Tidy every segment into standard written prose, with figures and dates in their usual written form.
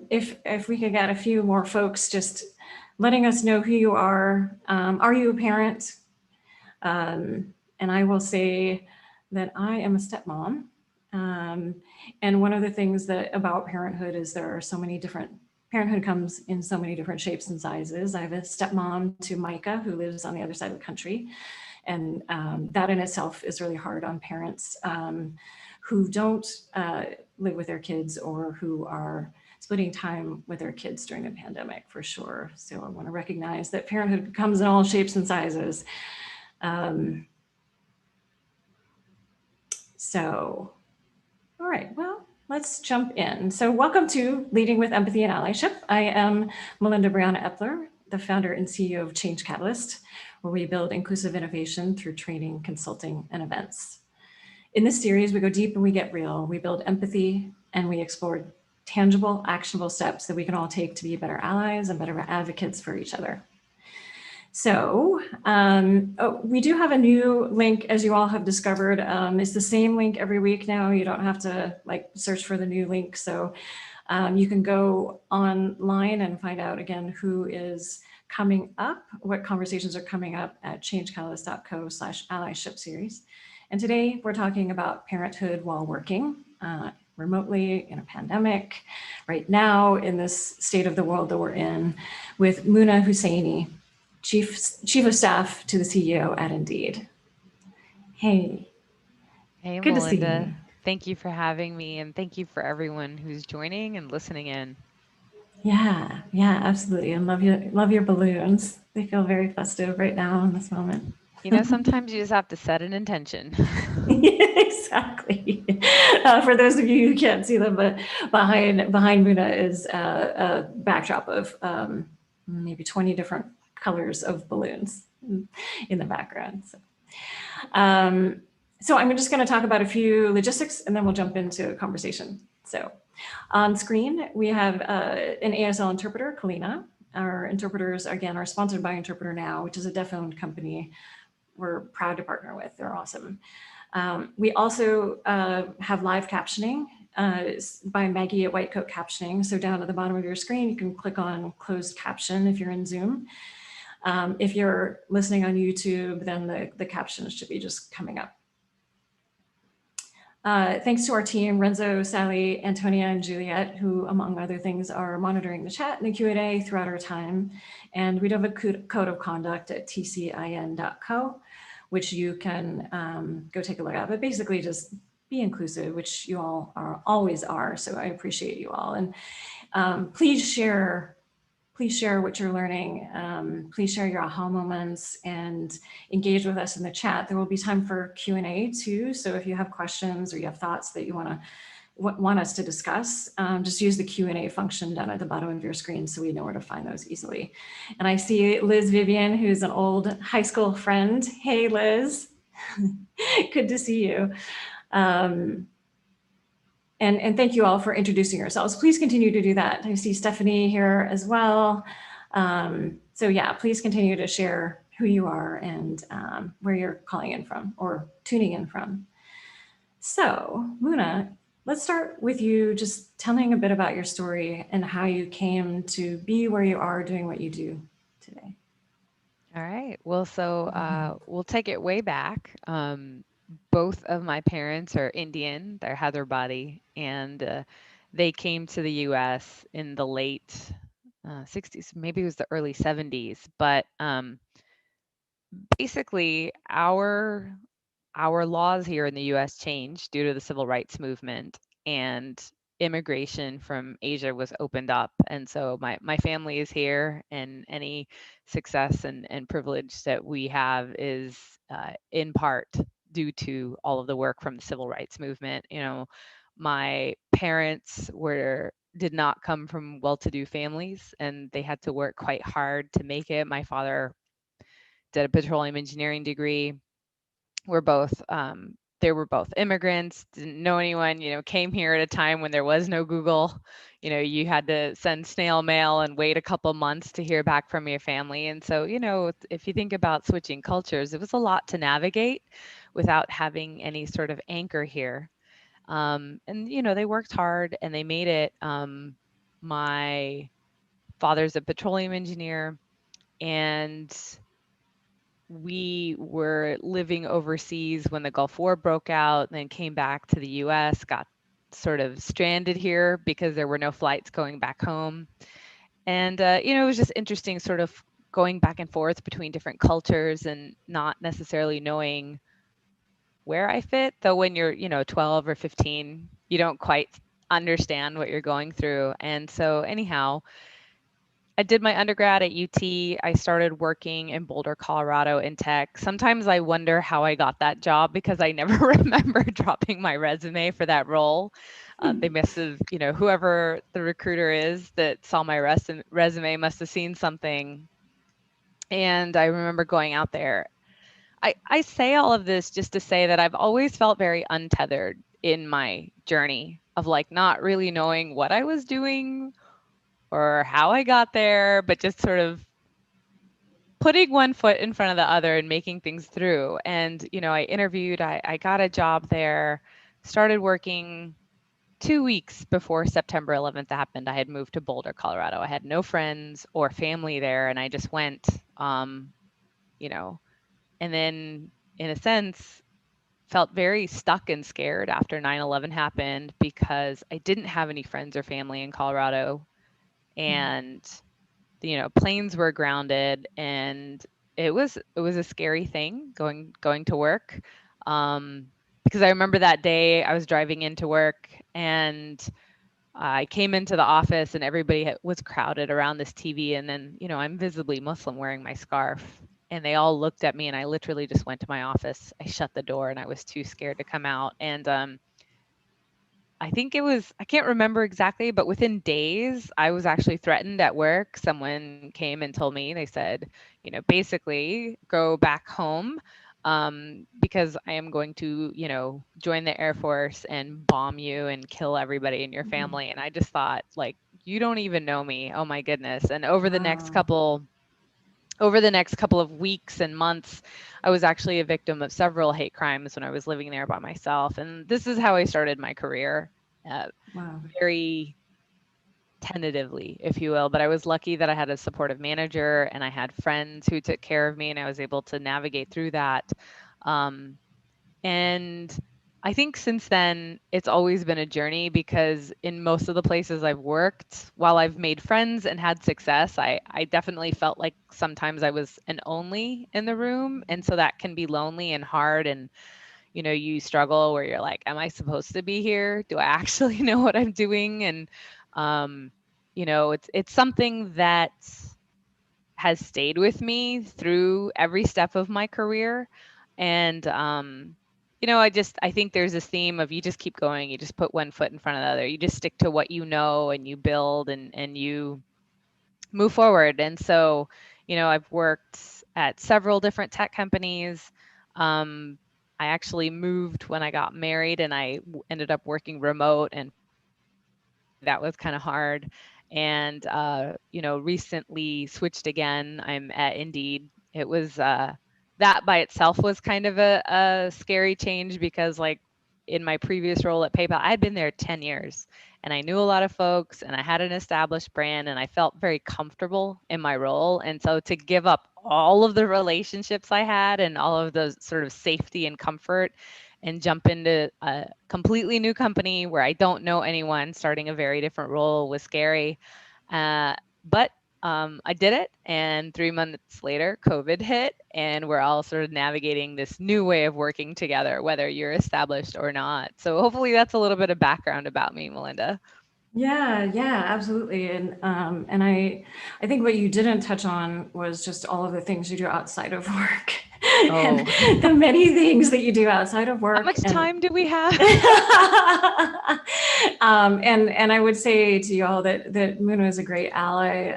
If we could get a few more folks just letting us know who you are. Are you a parent? And I will say that I am a stepmom. Um, and one of the things that about parenthood is there are so many different, parenthood comes in so many different shapes and sizes. I have a stepmom to Micah who lives on the other side of the country. And that in itself is really hard on parents who don't live with their kids or who are splitting time with their kids during the pandemic for sure. So I want to recognize that parenthood comes in all shapes and sizes. So, all right, well, let's jump in. So welcome to Leading with Empathy and Allyship. I am Melinda Briana Epler, the founder and CEO of Change Catalyst, where we build inclusive innovation through training, consulting, and events. In this series, we go deep and we get real. We build empathy and we explore tangible, actionable steps that we can all take to be better allies and better advocates for each other. So we do have a new link, as you all have discovered. It's the same link every week now. You don't have to search for the new link. So you can go online and find out again who is coming up, what conversations are coming up at changecatalyst.co/allyship series. And today we're talking about parenthood while working remotely in a pandemic, right now in this state of the world that we're in, with Muna Hussaini, Chief of Staff to the CEO at Indeed. Hey. Hey, Good to see Melinda. you. Thank you for having me, and thank you for everyone who's joining and listening in. Yeah, absolutely. And love your balloons. They feel very festive right now in this moment. Sometimes you just have to set an intention. Exactly. For those of you who can't see them, but behind Muna is a backdrop of maybe 20 different colors of balloons in the background. So I'm just going to talk about a few logistics and then we'll jump into a conversation. So on screen, we have an ASL interpreter, Kalina. Our interpreters, again, are sponsored by Interpreter Now, which is a deaf-owned company we're proud to partner with. They're awesome. We also have live captioning by Maggie at White Coat Captioning. So down at the bottom of your screen, you can click on closed caption if you're in Zoom. If you're listening on YouTube, then the captions should be just coming up. Thanks to our team, Renzo, Sally, Antonia, and Juliet, who, among other things, are monitoring the chat and the Q&A throughout our time. And we do have a code of conduct at tcin.co, which you can go take a look at. But basically just be inclusive, which you all always are. So I appreciate you all. And please share what you're learning. Please share your aha moments and engage with us in the chat. There will be time for Q&A too. So if you have questions or you have thoughts that you want us to discuss, just use the Q&A function down at the bottom of your screen so we know where to find those easily. And I see Liz Vivian, who's an old high school friend. Hey, Liz. Good to see you. And thank you all for introducing yourselves. Please continue to do that. I see Stephanie here as well. So yeah, please continue to share who you are and where you're calling in from or tuning in from. So Muna, let's start with you just telling a bit about your story and how you came to be where you are doing what you do today. All right. Well, so we'll take it way back. Both of my parents are Indian. They're Hyderabadi, and they came to the U.S. in the late 60s, maybe it was the early 70s. But basically, our laws here in the U.S. changed due to the civil rights movement, and immigration from Asia was opened up. And so my family is here, and any success and privilege that we have is in part due to all of the work from the civil rights movement. My parents did not come from well-to-do families, and they had to work quite hard to make it. My father did a petroleum engineering degree. They were both immigrants, didn't know anyone, came here at a time when there was no Google. You had to send snail mail and wait a couple months to hear back from your family. And so, if you think about switching cultures, it was a lot to navigate without having any sort of anchor here. And they worked hard and they made it. My father's a petroleum engineer, and we were living overseas when the Gulf War broke out, then came back to the US, got sort of stranded here because there were no flights going back home. And, it was just interesting sort of going back and forth between different cultures and not necessarily knowing where I fit. Though when you're, 12 or 15, you don't quite understand what you're going through. And so, anyhow, I did my undergrad at UT. I started working in Boulder, Colorado in tech. Sometimes I wonder how I got that job because I never remember dropping my resume for that role. They must have, whoever the recruiter is that saw my resume must have seen something. And I remember going out there. I say all of this just to say that I've always felt very untethered in my journey of like not really knowing what I was doing or how I got there, but just sort of putting one foot in front of the other and making things through. And, I interviewed, I got a job there, started working 2 weeks before September 11th happened. I had moved to Boulder, Colorado. I had no friends or family there, and I just went, you know, and then in a sense, felt very stuck and scared after 9/11 happened because I didn't have any friends or family in Colorado. And planes were grounded, and it was a scary thing going to work, um, because I remember that day I was driving into work, and I came into the office and everybody was crowded around this TV, and then I'm visibly Muslim wearing my scarf, and they all looked at me, and I literally just went to my office. I shut the door, and I was too scared to come out. And I think it was, I can't remember exactly, but within days, I was actually threatened at work. Someone came and told me, they said, basically go back home, because I am going to, join the Air Force and bomb you and kill everybody in your family. And I just thought, like, you don't even know me. Oh my goodness. And Wow. over the next couple of weeks and months, I was actually a victim of several hate crimes when I was living there by myself. And this is how I started my career, uh, Wow. very tentatively, if you will. But I was lucky that I had a supportive manager and I had friends who took care of me, and I was able to navigate through that. Um, and I think since then, it's always been a journey because in most of the places I've worked, while I've made friends and had success, I definitely felt like sometimes I was an only in the room. And so that can be lonely and hard. And, you struggle where you're like, am I supposed to be here? Do I actually know what I'm doing? And, um, it's something that has stayed with me through every step of my career. And, I think there's this theme of you just keep going, you just put one foot in front of the other, you just stick to what you know and you build and you move forward. And so, I've worked at several different tech companies. Um, I actually moved when I got married, and I ended up working remote, and for my family, that was kind of hard. And recently switched again. I'm at Indeed. It was that by itself was kind of a scary change because, like, in my previous role at PayPal, I had been there 10 years, and I knew a lot of folks, and I had an established brand, and I felt very comfortable in my role. And so to give up all of the relationships I had and all of the sort of safety and comfort and jump into a completely new company where I don't know anyone, starting a very different role was scary. But I did it. And 3 months later, COVID hit, and we're all sort of navigating this new way of working together, whether you're established or not. So hopefully that's a little bit of background about me, Melinda. Yeah, yeah, absolutely. And I think what you didn't touch on was just all of the things you do outside of work and Oh, the many things that you do outside of how work. much time do we have? And I would say to you all that Muna is a great ally,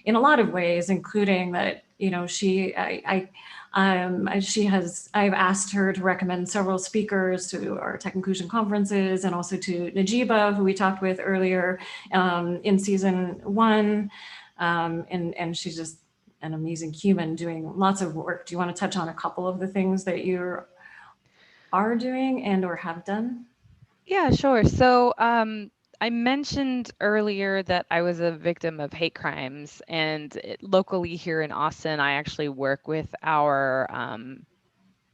in a lot of ways, including that, she has, I've asked her to recommend several speakers to our Tech Inclusion conferences, and also to Najiba, who we talked with earlier, in season one. And she's just an amazing human doing lots of work. Do you want to touch on a couple of the things that you are doing and or have done? Yeah, sure. So I mentioned earlier that I was a victim of hate crimes, and locally here in Austin, I actually work with our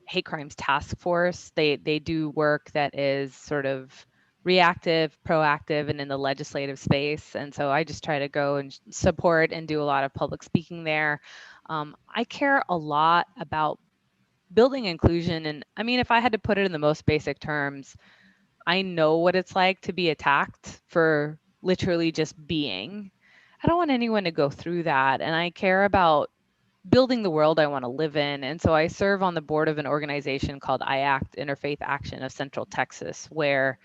hate crimes task force. They do work that is sort of reactive, proactive, and in the legislative space. And so I just try to go and support and do a lot of public speaking there. I care a lot about building inclusion, and I mean, if I had to put it in the most basic terms, I know what it's like to be attacked for literally just being. I don't want anyone to go through that. And I care about building the world I want to live in. And so I serve on the board of an organization called IACT, Interfaith Action of Central Texas, where,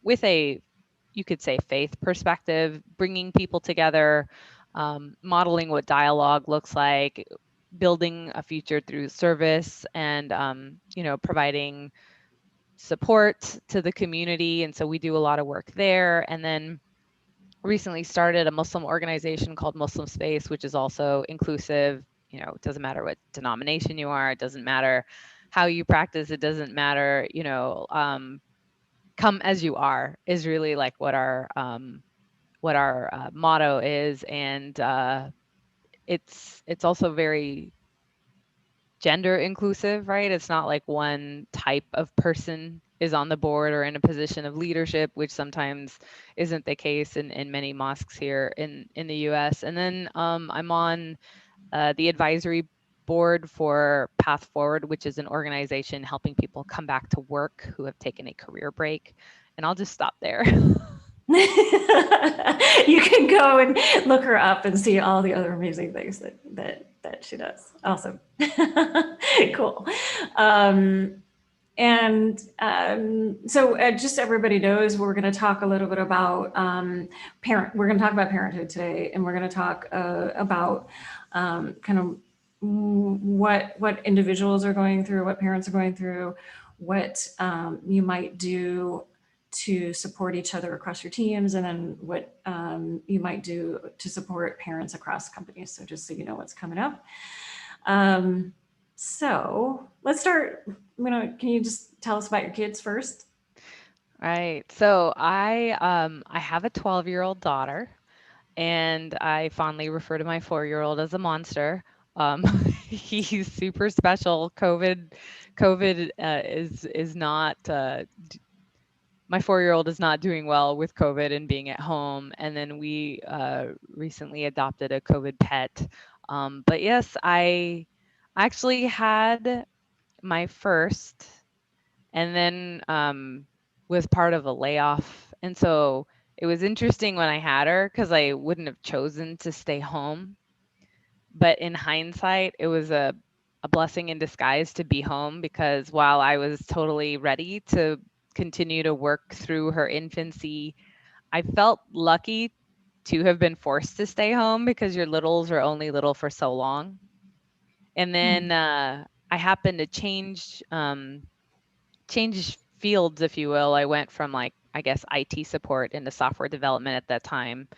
with a, you could say, faith perspective, bringing people together, modeling what dialogue looks like, building a future through service, and, providing support to the community. And so we do a lot of work there. And then recently started a Muslim organization called Muslim Space, which is also inclusive. It doesn't matter what denomination you are, it doesn't matter how you practice, it doesn't matter, come as you are is really like what our motto is. And it's also very gender inclusive, right? It's not like one type of person is on the board or in a position of leadership, which sometimes isn't the case in many mosques here in the US. And then I'm on the advisory board for Path Forward, which is an organization helping people come back to work who have taken a career break. And I'll just stop there. You can go and look her up and see all the other amazing things that she does. Awesome. Cool. So just so everybody knows, we're going to talk a little bit about we're going to talk about parenthood today, and we're going to talk about kind of what individuals are going through, what parents are going through, what you might do to support each other across your teams, and then what you might do to support parents across companies. So just so you know what's coming up. So let's start. Can you just tell us about your kids first? Right. So I have a 12-year-old daughter, and I fondly refer to my 4-year-old as a monster. He's super special. COVID is not my 4-year-old is not doing well with COVID and being at home. And then we recently adopted a COVID pet. But yes, I actually had my first, and then was part of a layoff. And so it was interesting when I had her because I wouldn't have chosen to stay home. But in hindsight, it was a blessing in disguise to be home, because while I was totally ready to continue to work through her infancy, I felt lucky to have been forced to stay home because your littles are only little for so long. And then I happened to change fields, if you will. I went from, like, I guess, IT support into software development at that time,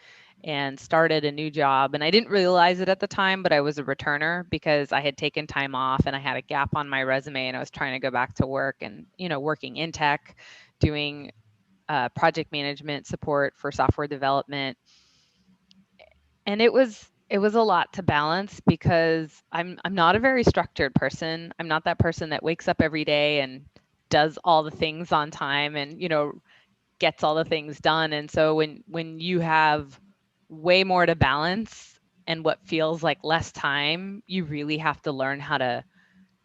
and started a new job. And I didn't realize it at the time, but I was a returner because I had taken time off and I had a gap on my resume, and I was trying to go back to work, and, working in tech, doing project management support for software development. And it was a lot to balance because I'm not a very structured person. I'm not that person that wakes up every day and does all the things on time and, gets all the things done. And so when you have way more to balance and what feels like less time, you really have to learn how to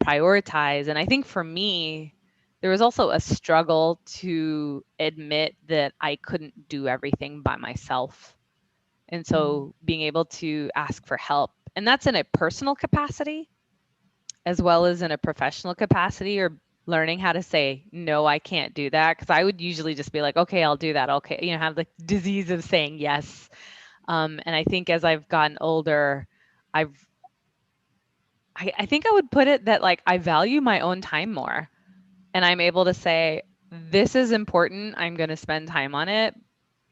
prioritize. And I think for me, there was also a struggle to admit that I couldn't do everything by myself. And so being able to ask for help, and that's in a personal capacity as well as in a professional capacity, or learning how to say, no, I can't do that. Cause I would usually just be like, okay, I'll do that. Okay. Have the disease of saying yes. And I think as I've gotten older, I've, I think I would put it that, like, I value my own time more, and I'm able to say, this is important. I'm going to spend time on it.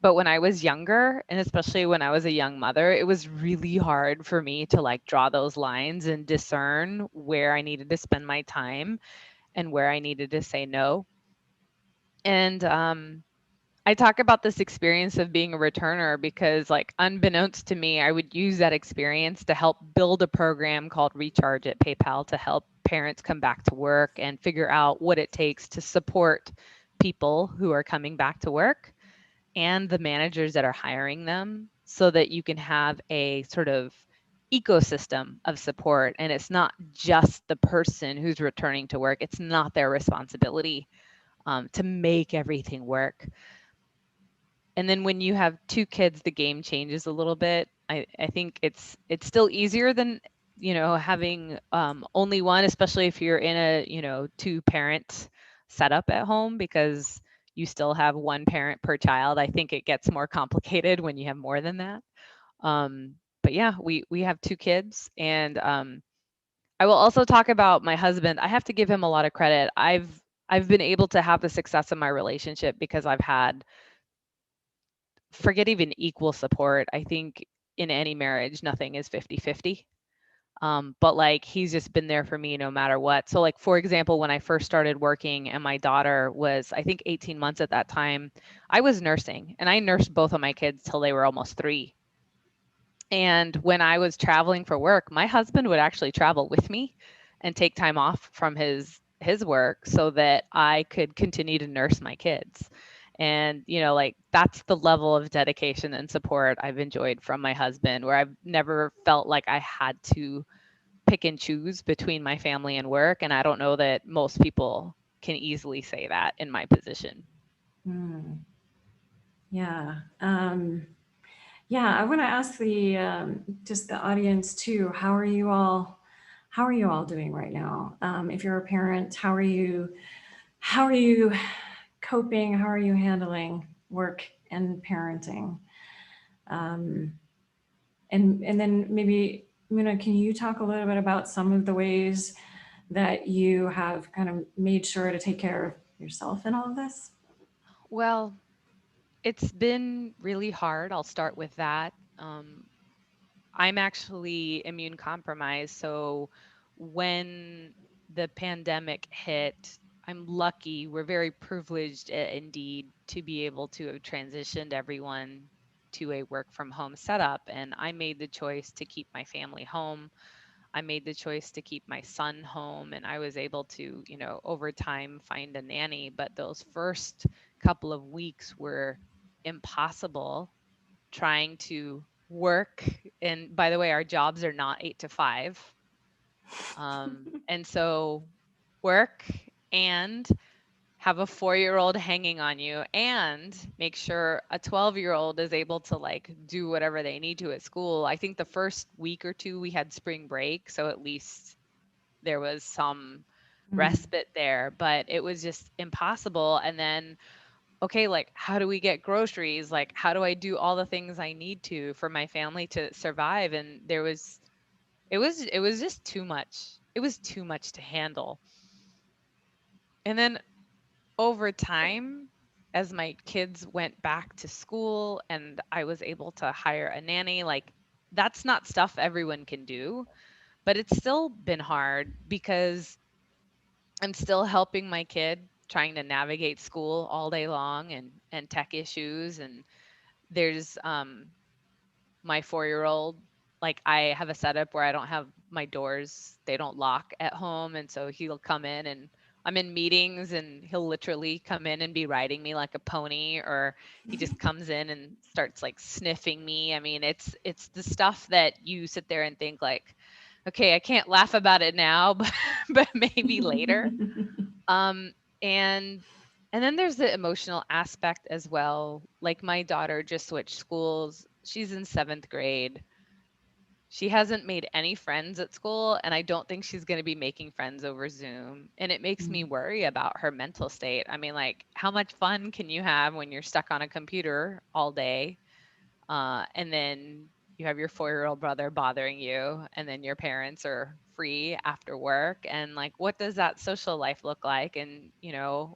But when I was younger, and especially when I was a young mother, it was really hard for me to, like, draw those lines and discern where I needed to spend my time and where I needed to say no. And I talk about this experience of being a returner because, like, unbeknownst to me, I would use that experience to help build a program called Recharge at PayPal to help parents come back to work and figure out what it takes to support people who are coming back to work and the managers that are hiring them so that you can have a sort of ecosystem of support. And it's not just the person who's returning to work, it's not their responsibility to make everything work. And then when you have two kids, the game changes a little bit. I think it's still easier than, having only one, especially if you're in a, two parent setup at home, because you still have one parent per child. I think it gets more complicated when you have more than that. But yeah, we have two kids, and I will also talk about my husband. I have to give him a lot of credit. I've been able to have the success in my relationship because I've had, forget even equal support. I think in any marriage, nothing is 50-50. But like, he's just been there for me no matter what. So, like, for example, when I first started working and my daughter was, I think, 18 months at that time, I was nursing and I nursed both of my kids till they were almost 3. And when I was traveling for work, my husband would actually travel with me and take time off from his work so that I could continue to nurse my kids. And, like, that's the level of dedication and support I've enjoyed from my husband, where I've never felt like I had to pick and choose between my family and work. And I don't know that most people can easily say that in my position. Hmm. Yeah. Yeah, I want to ask the just the audience too. How are you all? How are you all doing right now? If you're a parent, how are you? How are you coping? How are you handling work and parenting? Um, and then maybe Muna, can you talk a little bit about some of the ways that you have kind of made sure to take care of yourself in all of this? Well, it's been really hard. I'll start with that. I'm actually immune compromised. So when the pandemic hit, I'm lucky, we're very privileged at Indeed to be able to have transitioned everyone to a work from home setup. And I made the choice to keep my family home. I made the choice to keep my son home, and I was able to, over time find a nanny. But those first couple of weeks were impossible, trying to work. And by the way, our jobs are not 8 to 5. And so work and have a 4-year-old hanging on you and make sure a 12-year-old is able to, like, do whatever they need to at school. I think the first week or two we had spring break, so at least there was some Mm. respite there, but it was just impossible. And then, okay, like, how do we get groceries? Like, how do I do all the things I need to for my family to survive? And it was just too much. It was too much to handle. And then over time, as my kids went back to school and I was able to hire a nanny, like, that's not stuff everyone can do, but it's still been hard because I'm still helping my kid trying to navigate school all day long, and tech issues. And there's my 4-year-old, like, I have a setup where I don't have my doors, they don't lock at home, and so he'll come in, and I'm in meetings and he'll literally come in and be riding me like a pony, or he just comes in and starts, like, sniffing me. I mean, it's the stuff that you sit there and think, like, okay, I can't laugh about it now, but maybe later. Um, and and then there's the emotional aspect as well. Like, my daughter just switched schools. She's in 7th grade. She hasn't made any friends at school, and I don't think she's going to be making friends over Zoom. And it makes me worry about her mental state. I mean, like, how much fun can you have when you're stuck on a computer all day? And then you have your 4-year-old brother bothering you, and then your parents are free after work. And, like, what does that social life look like? And,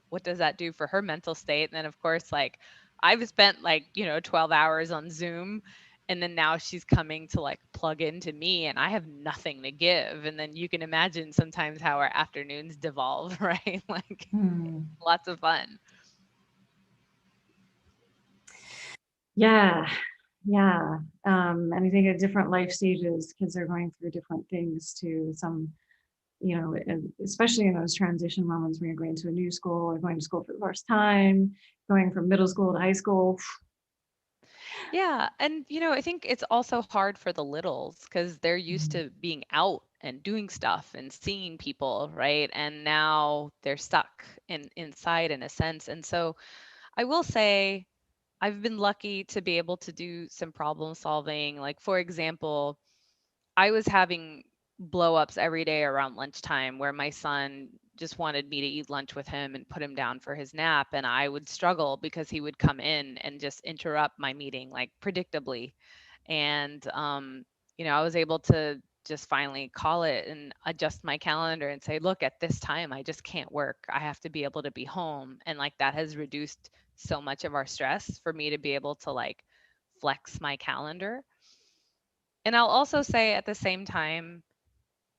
what does that do for her mental state? And then, of course, like, I've spent, like, 12 hours on Zoom. And then now she's coming to, like, plug into me, and I have nothing to give. And then you can imagine sometimes how our afternoons devolve, right? Like, Hmm. lots of fun. Yeah, yeah. And I think at different life stages, kids are going through different things too. Some, and especially in those transition moments when you're going to a new school or going to school for the first time, going from middle school to high school. Yeah, and I think it's also hard for the littles because they're used Mhm. to being out and doing stuff and seeing people, right? And now they're stuck inside in a sense. And so I will say I've been lucky to be able to do some problem solving. Like, for example, I was having blow ups every day around lunchtime where my son just wanted me to eat lunch with him and put him down for his nap. And I would struggle because he would come in and just interrupt my meeting, like predictably. And, I was able to just finally call it and adjust my calendar and say, look, at this time, I just can't work. I have to be able to be home. And like that has reduced so much of our stress for me to be able to like flex my calendar. And I'll also say at the same time,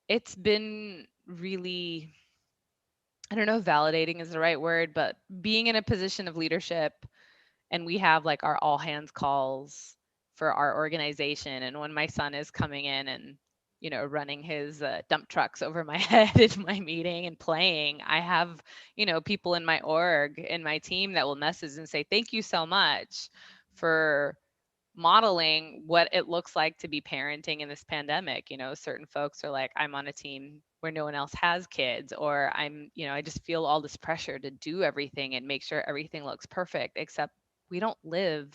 it's been really, I don't know if validating is the right word, but being in a position of leadership and we have like our all hands calls for our organization. And when my son is coming in and, running his dump trucks over my head in my meeting and playing, I have, people in my org, in my team that will message and say, thank you so much for modeling what it looks like to be parenting in this pandemic. Certain folks are like, I'm on a team where no one else has kids, or I just feel all this pressure to do everything and make sure everything looks perfect, except we don't live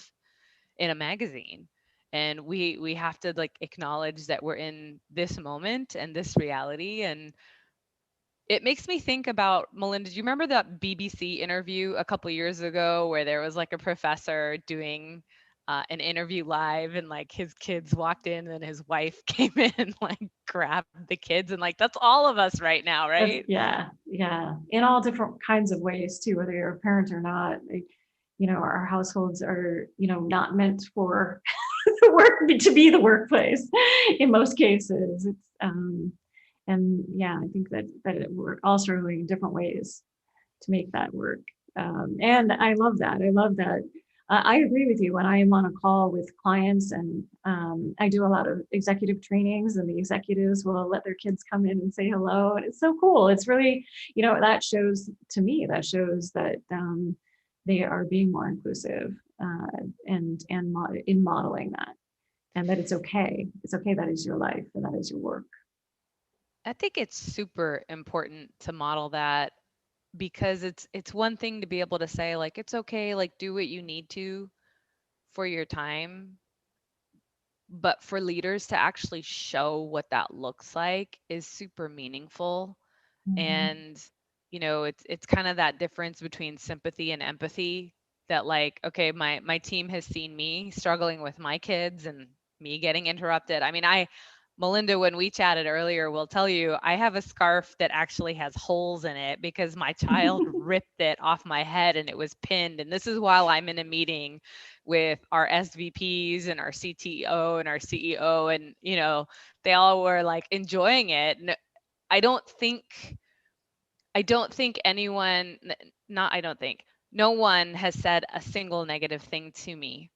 in a magazine. And we have to like acknowledge that we're in this moment and this reality. And it makes me think about, Melinda, do you remember that BBC interview a couple years ago where there was like a professor doing an interview live and like his kids walked in and his wife came in and like grabbed the kids, and like that's all of us right now, That's, right? yeah, yeah, in all different kinds of ways too, whether you're a parent or not. Our households are, not meant for the work to be the workplace in most cases. And yeah, I think that we're all struggling in different ways to make that work. And I love that. I love that. I agree with you when I am on a call with clients, and I do a lot of executive trainings, and the executives will let their kids come in and say hello. And it's so cool. It's really, that shows to me, that shows that they are being more inclusive, in modeling that, and that it's okay. It's okay. That is your life and that is your work. I think it's super important to model that because it's one thing to be able to say like it's okay, like do what you need to for your time, but for leaders to actually show what that looks like is super meaningful. Mhm. And it's kind of that difference between sympathy and empathy, that like, okay, my team has seen me struggling with my kids and me getting interrupted. I mean, Melinda, when we chatted earlier, will tell you I have a scarf that actually has holes in it because my child ripped it off my head and it was pinned. And this is while I'm in a meeting with our SVPs and our CTO and our CEO, and they all were like enjoying it. And I don't think I don't think anyone, not, I don't think, no one has said a single negative thing to me.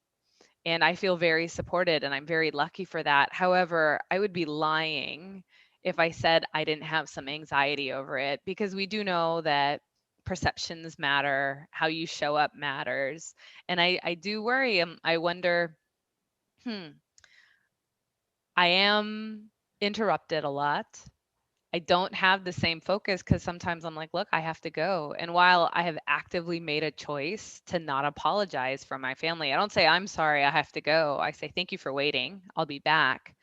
And I feel very supported and I'm very lucky for that. However, I would be lying if I said I didn't have some anxiety over it, because we do know that perceptions matter, how you show up matters. And I do worry. I wonder, hmm, I am interrupted a lot. I don't have the same focus because sometimes I'm like, look, I have to go. And while I have actively made a choice to not apologize for my family, I don't say, I'm sorry, I have to go. I say, thank you for waiting. I'll be back,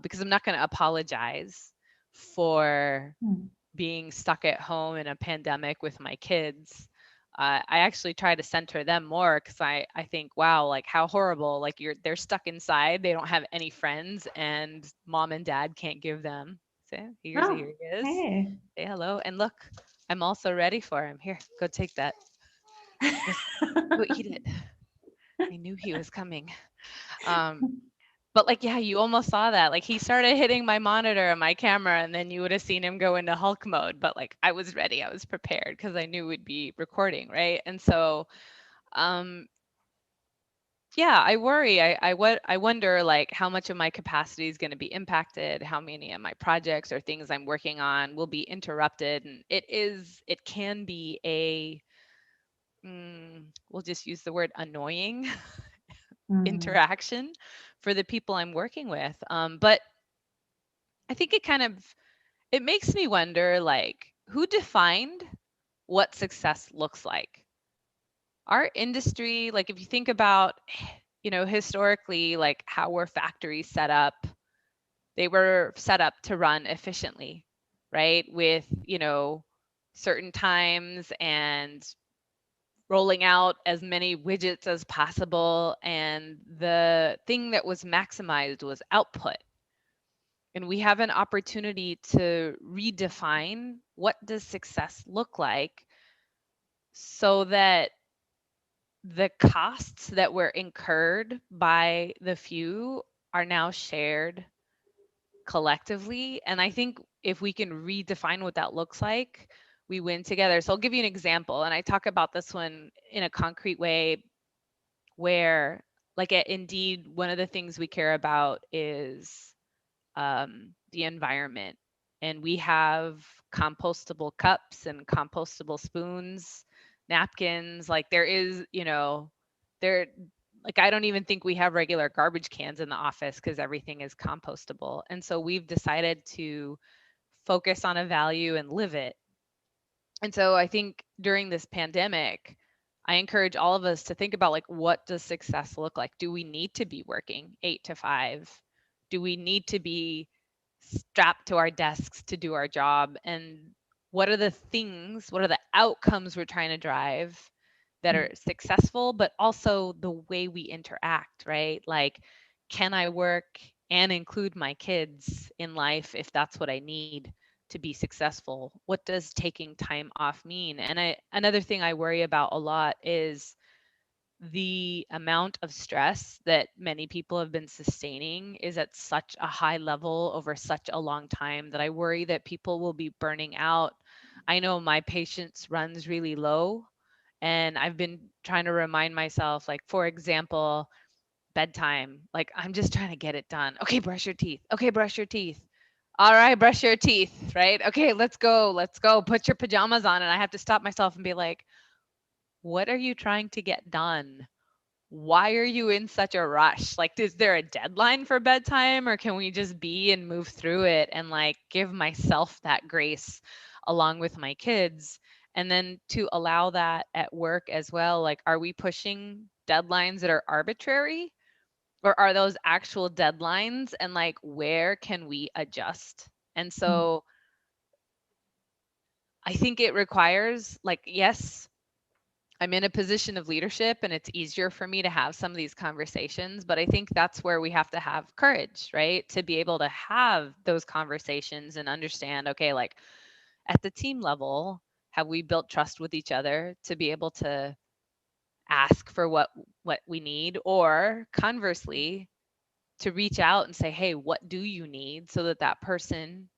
because I'm not going to apologize for Hmm. being stuck at home in a pandemic with my kids. I actually try to center them more because I think, wow, like how horrible, like they're stuck inside, they don't have any friends, and mom and dad can't give them. So Oh, here he is. hey. Say hello, and look, I'm also ready for him. Here, go take that. Go, go eat it. I knew he was coming. Um, but like, yeah, you almost saw that. Like he started hitting my monitor and my camera, and then you would have seen him go into Hulk mode. But like I was ready, I was prepared because I knew we'd be recording, right? And so um Yeah, I worry. I wonder like how much of my capacity is going to be impacted, how many of my projects or things I'm working on will be interrupted. And it can be a, we'll just use the word annoying Mm, interaction for the people I'm working with. But I think it makes me wonder like who defined what success looks like? Our industry, like if you think about, historically, like how were factories set up? They were set up to run efficiently, right? With, certain times and rolling out as many widgets as possible. And the thing that was maximized was output. And we have an opportunity to redefine what does success look like so that the costs that were incurred by the few are now shared collectively. And I think if we can redefine what that looks like, we win together. So I'll give you an example. And I talk about this one in a concrete way where, like at Indeed, one of the things we care about is the environment. And we have compostable cups and compostable spoons, napkins. Like there is, there, like I don't even think we have regular garbage cans in the office because everything is compostable. And so we've decided to focus on a value and live it. And so I think during this pandemic, I encourage all of us to think about like what does success look like? Do we need to be working 8 to 5? Do we need to be strapped to our desks to do our job? And what are the things, what are the outcomes we're trying to drive that are successful, but also the way we interact, right? Like, can I work and include my kids in life if that's what I need to be successful? What does taking time off mean? And another thing I worry about a lot is the amount of stress that many people have been sustaining is at such a high level over such a long time that I worry that people will be burning out. I know my patience runs really low, and I've been trying to remind myself, like, for example, bedtime, like, I'm just trying to get it done. Okay, brush your teeth. Okay, brush your teeth. All right, brush your teeth, right? Okay, let's go. Let's go. Put your pajamas on. And I have to stop myself and be like, what are you trying to get done? Why are you in such a rush? Like, is there a deadline for bedtime or can we just be and move through it and like give myself that grace along with my kids? And then to allow that at work as well. Like, are we pushing deadlines that are arbitrary or are those actual deadlines? And like, where can we adjust? And mm, so I think it requires, like, yes, I'm in a position of leadership and it's easier for me to have some of these conversations, but I think that's where we have to have courage, right? To be able to have those conversations and understand, okay, like at the team level, have we built trust with each other to be able to ask for what we need, or conversely, to reach out and say, "Hey, what do you need?" so that that person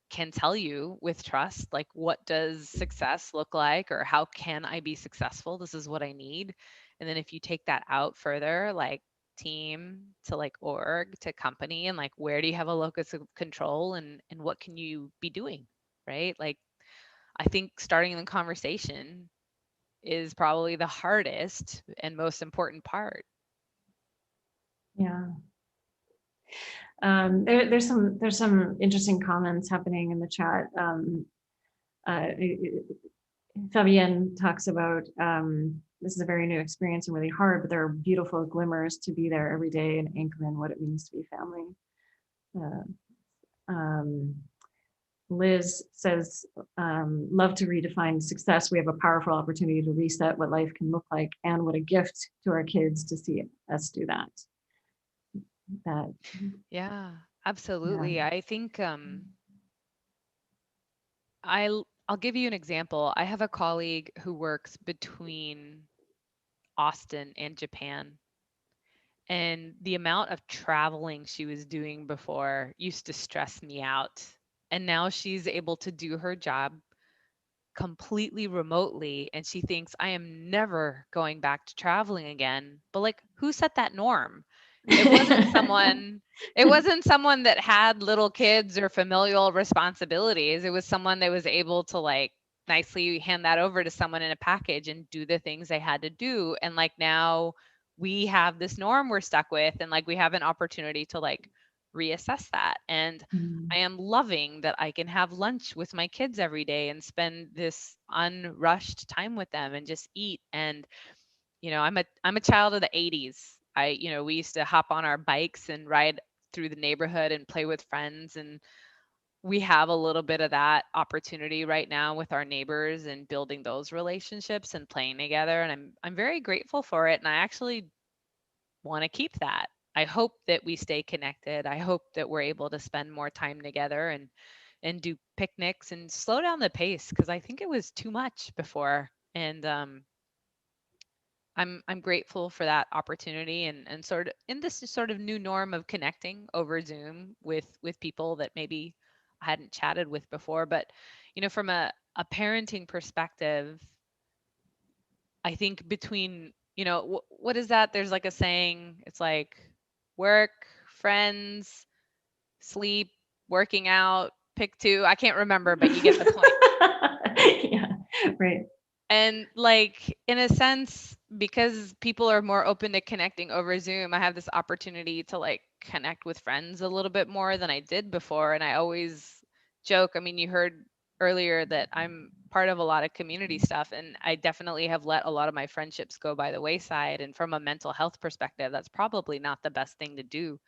can tell you with trust, like, what does success look like, or how can I be successful? This is what I need. And then if you take that out further, like team to like org to company, and like where do you have a locus of control, and what can you be doing, right? Like I think starting the conversation is probably the hardest and most important part. yeah. There's some interesting comments happening in the chat. Uh, Fabienne talks about this is a very new experience and really hard, but there are beautiful glimmers to be there every day and anchor in what it means to be family. Uh, um, Liz says, love to redefine success. We have a powerful opportunity to reset what life can look like, and what a gift to our kids to see us do that. That, Yeah, yeah. absolutely. I think I'll give you an example. I have a colleague who works between Austin and Japan. And the amount of traveling she was doing before used to stress me out. And now she's able to do her job completely remotely, and she thinks I am never going back to traveling again. But like, who set that norm? It wasn't someone it wasn't someone that had little kids or familial responsibilities. It was someone that was able to like nicely hand that over to someone in a package and do the things they had to do. And like now we have this norm we're stuck with, and like we have an opportunity to like reassess that. And Mm. I am loving that I can have lunch with my kids every day and spend this unrushed time with them and just eat. And I'm a child of the 80s. We used to hop on our bikes and ride through the neighborhood and play with friends, and we have a little bit of that opportunity right now with our neighbors and building those relationships and playing together, and I'm very grateful for it, and I actually want to keep that. I hope that we stay connected. I hope that we're able to spend more time together and do picnics and slow down the pace, because I think it was too much before. And I'm grateful for that opportunity, and sort of in this sort of new norm of connecting over Zoom with people that maybe I hadn't chatted with before. But from a parenting perspective, I think between, what is that? There's like a saying, it's like work, friends, sleep, working out, pick two. I can't remember, but you get the point. Yeah, right. And like in a sense, because people are more open to connecting over Zoom, I have this opportunity to like connect with friends a little bit more than I did before. And I always joke, I mean, you heard earlier that I'm part of a lot of community stuff, and I definitely have let a lot of my friendships go by the wayside. And from a mental health perspective, that's probably not the best thing to do.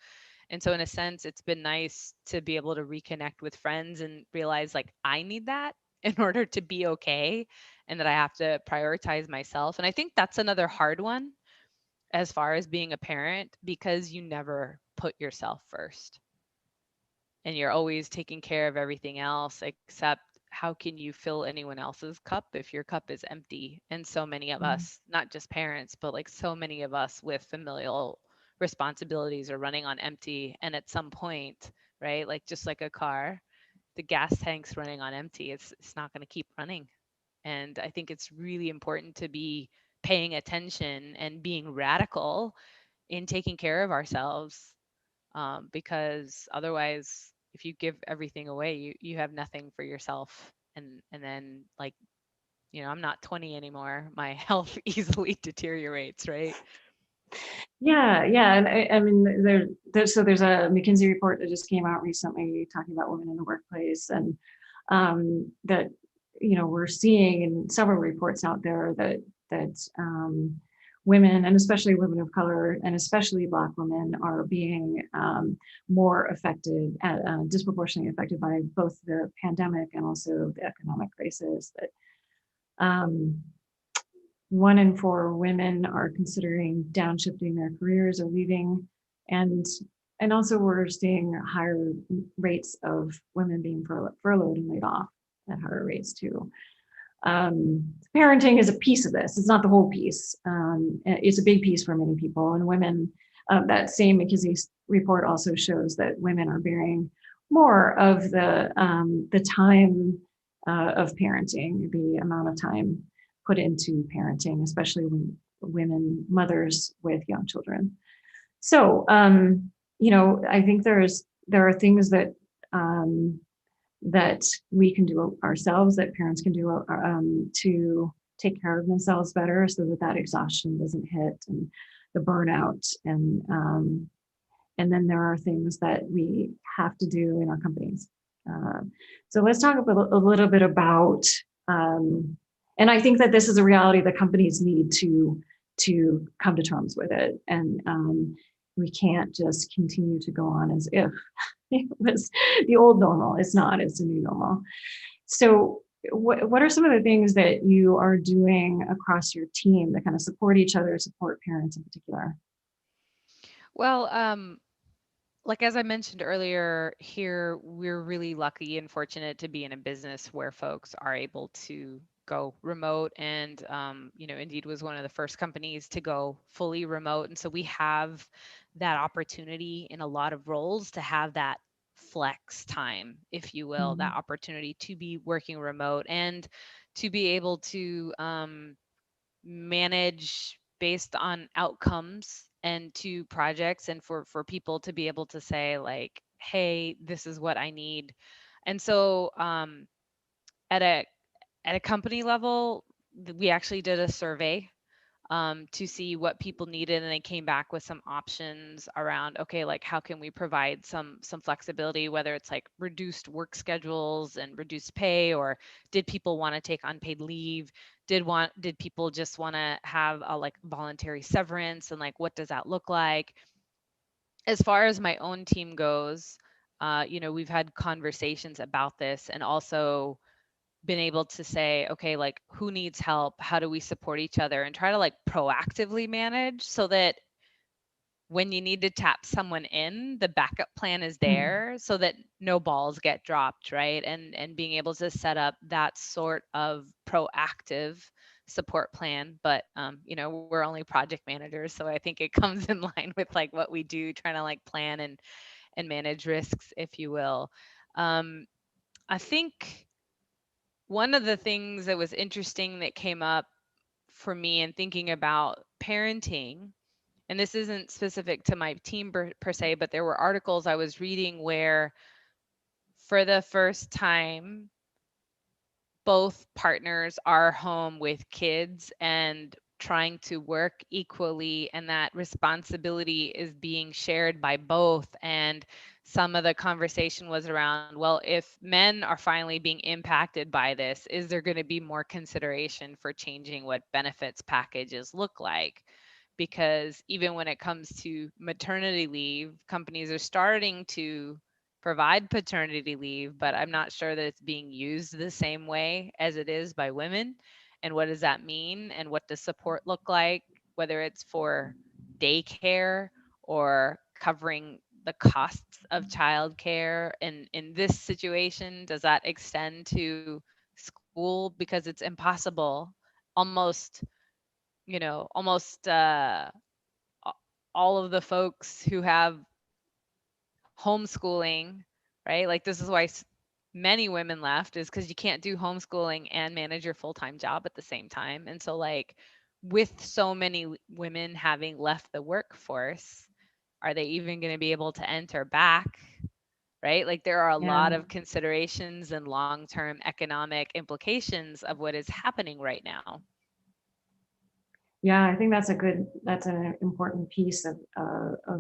And so in a sense, it's been nice to be able to reconnect with friends and realize like I need that in order to be okay, and that I have to prioritize myself. And I think that's another hard one as far as being a parent, because you never put yourself first. And you're always taking care of everything else, except how can you fill anyone else's cup if your cup is empty? And so many of Mm. us, not just parents, but like so many of us with familial responsibilities are running on empty. And at some point, right, like just like a car, the gas tank's running on empty. It's not going to keep running. And I think it's really important to be paying attention and being radical in taking care of ourselves, because otherwise, if you give everything away, you have nothing for yourself. And then like, I'm not 20 anymore. My health easily deteriorates, right? Yeah, yeah, and I mean, there's a McKinsey report that just came out recently talking about women in the workplace, and that we're seeing in several reports out there that women, and especially women of color, and especially Black women, are being more affected, disproportionately affected by both the pandemic and also the economic crisis. That um, 1 in 4 women are considering downshifting their careers or leaving, and also we're seeing higher rates of women being furloughed and laid off at higher rates too. Parenting is a piece of this. It's not the whole piece. It's a big piece for many people, and women. That same McKinsey report also shows that women are bearing more of the time of parenting, the amount of time put into parenting, especially when women, mothers with young children. So, I think there are things um, that we can do ourselves, that parents can do to take care of themselves better, so that exhaustion doesn't hit, and the burnout, and then there are things that we have to do in our companies. Uh, so let's talk a little bit about, and I think that this is a reality that companies need to come to terms with it, and we can't just continue to go on as if it was the old normal. It's not. It's a new normal. So what are some of the things that you are doing across your team that kind of support each other, support parents in particular? Well, like as I mentioned earlier, here we're really lucky and fortunate to be in a business where folks are able to go remote. And Indeed was one of the first companies to go fully remote, and so we have that opportunity in a lot of roles to have that flex time, if you will, that Mhm. opportunity to be working remote and to be able to manage based on outcomes and to projects, and for people to be able to say like, hey, this is what I need. And so at a company level, we actually did a survey to see what people needed, and they came back with some options around, okay, like how can we provide some flexibility, whether it's like reduced work schedules and reduced pay, or did people want to take unpaid leave, did people just want to have a like voluntary severance, and like what does that look like. As far as my own team goes, we've had conversations about this, and also been able to say, okay, like who needs help? How do we support each other? And try to like proactively manage so that when you need to tap someone in, the backup plan is Mm. there so that no balls get dropped, right? And being able to set up that sort of proactive support plan. But we're only project managers, so I think it comes in line with like what we do, trying to like plan and manage risks, if you will. I think one of the things that was interesting that came up for me in thinking about parenting, and this isn't specific to my team per se, but there were articles I was reading where for the first time, both partners are home with kids and trying to work equally, and that responsibility is being shared by both. And some of the conversation was around, well, if men are finally being impacted by this, is there going to be more consideration for changing what benefits packages look like? Because even when it comes to maternity leave, companies are starting to provide paternity leave, but I'm not sure that it's being used the same way as it is by women. And what does that mean? And what does support look like, whether it's for daycare or covering the costs of childcare? And in this situation, does that extend to school? Because it's impossible, almost, almost all of the folks who have homeschooling, right? Like this is why many women left, is because you can't do homeschooling and manage your full-time job at the same time. And so like with so many women having left the workforce, are they even going to be able to enter back? Right? Like there are a lot Yeah. of considerations and long-term economic implications of what is happening right now. Yeah, I think that's an important piece of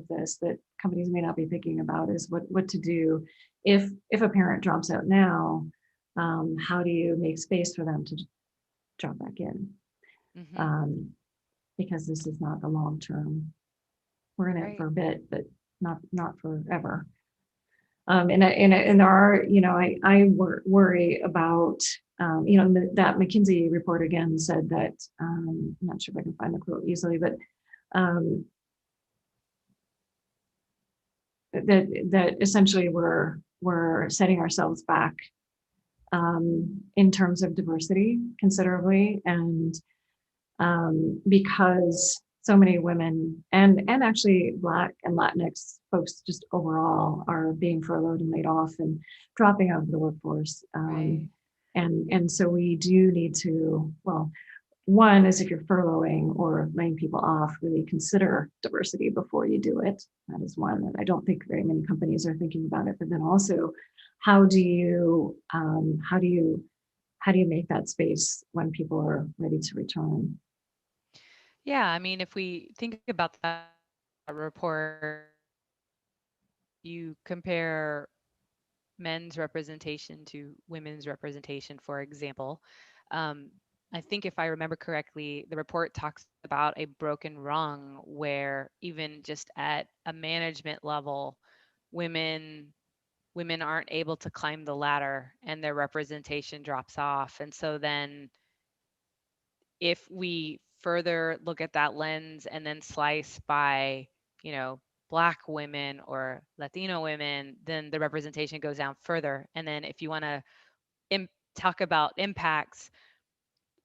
this that companies may not be thinking about is what to do if a parent drops out now. How do you make space for them to drop back in? Hmm. Um, because this is not the long term. We're in it Right. for a bit, but not forever. And there are, I worry about, that McKinsey report again said that, I'm not sure if I can find the quote easily, but um, that essentially we're setting ourselves back in terms of diversity considerably, and because so many women and actually Black and Latinx folks just overall are being furloughed and laid off and dropping out of the workforce. Right. And so we do need to, well, one is if you're furloughing or laying people off, really consider diversity before you do it. That is one that I don't think very many companies are thinking about it. But then also, how do you how do you make that space when people are ready to return? Yeah, I mean, if we think about that report, you compare men's representation to women's representation, for example. Um, I think if I remember correctly, the report talks about a broken rung where even just at a management level, women women aren't able to climb the ladder and their representation drops off. And so then if we further look at that lens and then slice by, you know, Black women or Latino women, then the representation goes down further. And then if you want to talk about impacts,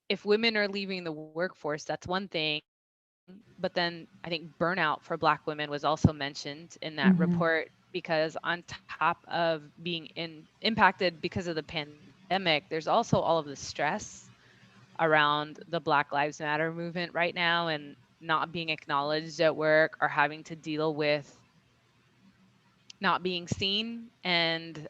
if women are leaving the workforce, that's one thing. But then I think burnout for Black women was also mentioned in that Mhm. report, because on top of being impacted because of the pandemic, there's also all of the stress around the Black Lives Matter movement right now, and not being acknowledged at work, or having to deal with not being seen. And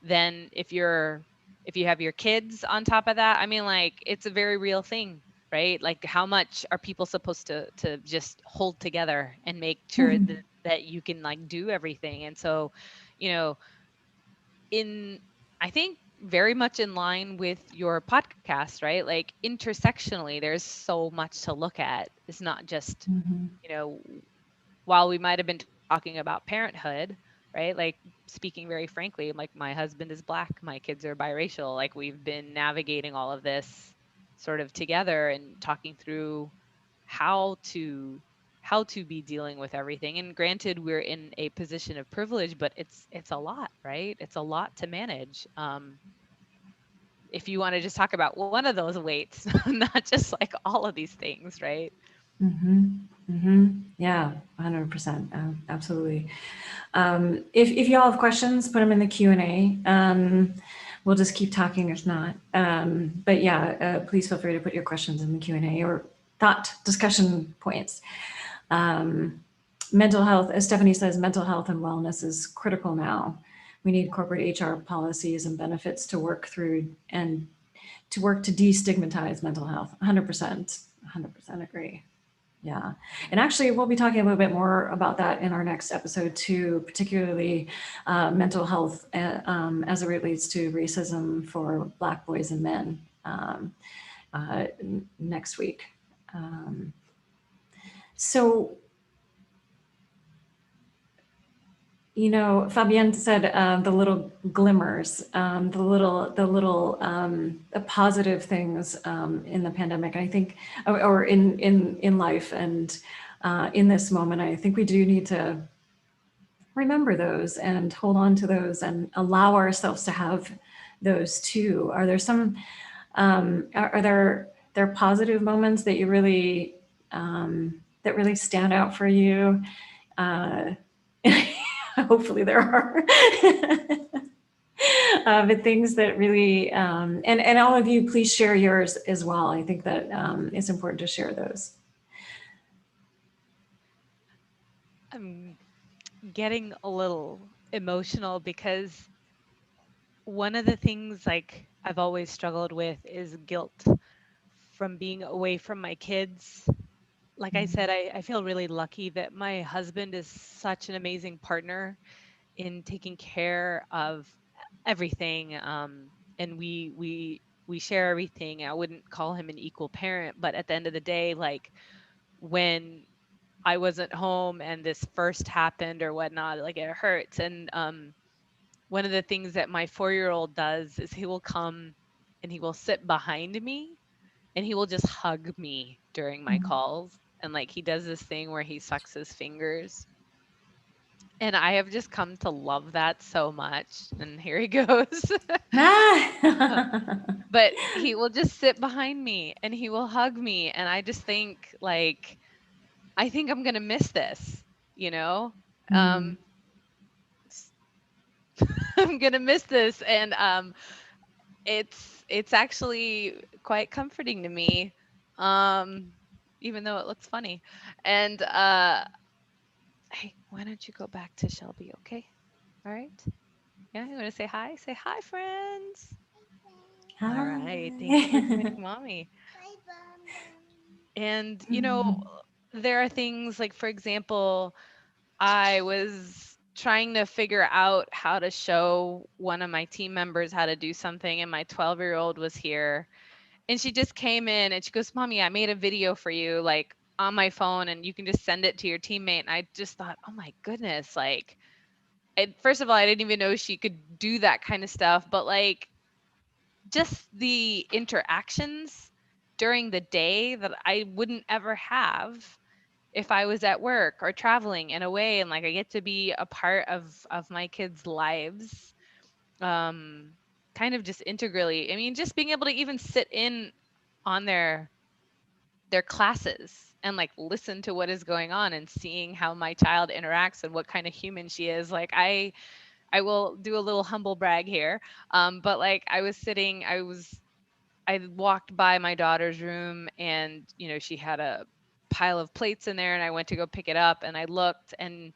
then if you have your kids on top of that, I mean, like, it's a very real thing, right? Like, how much are people supposed to just hold together and make sure that you can, like, do everything? And so, you know, in I think very much in line with your podcast, right? Like, intersectionally, there's so much to look at. It's not just, Mhm. you know, while we might have been talking about parenthood, right? Like, speaking very frankly, like, my husband is Black, my kids are biracial. Like, we've been navigating all of this sort of together and talking through how to how to be dealing with everything. And granted, we're in a position of privilege, but it's a lot, right? It's a lot to manage. If you want to just talk about one of those weights, not just like all of these things, right? Mhm. Mhm. Yeah, 100%. Absolutely. If y'all have questions, put them in the Q&A. We'll just keep talking if not. But yeah, please feel free to put your questions in the Q&A or thought discussion points. Um, Mental health, as Stephanie says, mental health and wellness is critical now. We need corporate HR policies and benefits to work through and to work to destigmatize mental health. 100%, 100% agree. Yeah. And actually, we'll be talking a little bit more about that in our next episode, too, particularly mental health as it relates to racism for Black boys and men next week. Um, so, Fabienne said the little glimmers, the positive things in the pandemic. I think, or in life and in this moment, I think we do need to remember those and hold on to those and allow ourselves to have those too. Are there some? Are there positive moments that you really that really stand out for you? Uh, hopefully there are. But things that really and all of you, please share yours as well. I think that it's important to share those. I'm getting a little emotional because one of the things, like, I've always struggled with is guilt from being away from my kids. Like I said, I feel really lucky that my husband is such an amazing partner in taking care of everything. And we share everything. I wouldn't call him an equal parent, but at the end of the day, like, when I wasn't home and this first happened or whatnot, like, it hurts. And one of the things that my 4-year-old does is he will come and he will sit behind me and he will just hug me during my calls. And, like, he does this thing where he sucks his fingers. And I have just come to love that so much. And here he goes. Ah! But he will just sit behind me and he will hug me. And I just think, like, I think I'm going to miss this, you know? Um, I'm going to miss this. And it's actually quite comforting to me, um, even though it looks funny. And hey, why don't you go back to Shelby? Okay, all right. Yeah, you want to say hi? Say hi, friends. All right. Thank you for Hi. joining mommy. And, you know, there are things like, for example, I was trying to figure out how to show one of my team members how to do something, and my 12-year-old was here. And she just came in and she goes, "Mommy, I made a video for you, like, on my phone, and you can just send it to your teammate." And I just thought, oh my goodness, like, first of all, I didn't even know she could do that kind of stuff, but, like, just the interactions during the day that I wouldn't ever have if I was at work or traveling and away, and, like, I get to be a part of my kids' lives, um, kind of just integrally. I mean, just being able to even sit in on their their classes and like listen to what is going on and seeing how my child interacts and what kind of human she is. Like I will do a little humble brag here. But like I walked by my daughter's room and, she had a pile of plates in there and I went to go pick it up and I looked and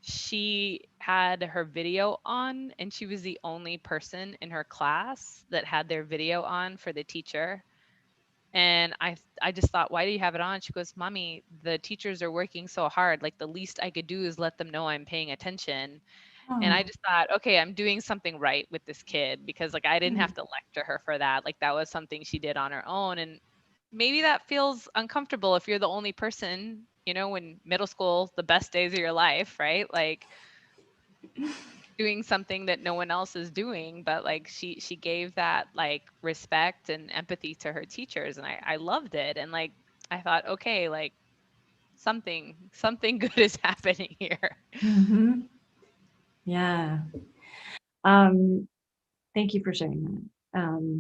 she had her video on and she was the only person in her class that had their video on for the teacher. And I just thought, why do you have it on? She goes, Mommy, the teachers are working so hard. Like the least I could do is let them know I'm paying attention. And I Oh, just thought, okay, I'm doing something right with this kid because like I didn't mm, have to lecture her for that. Like that was something she did on her own. And maybe that feels uncomfortable if you're the only person, when middle school, the best days of your life, right? Like doing something that no one else is doing, but like she gave that like respect and empathy to her teachers and I loved it. And like I thought, okay, like something good is happening here. mhm. Yeah. Um, Thank you for sharing that.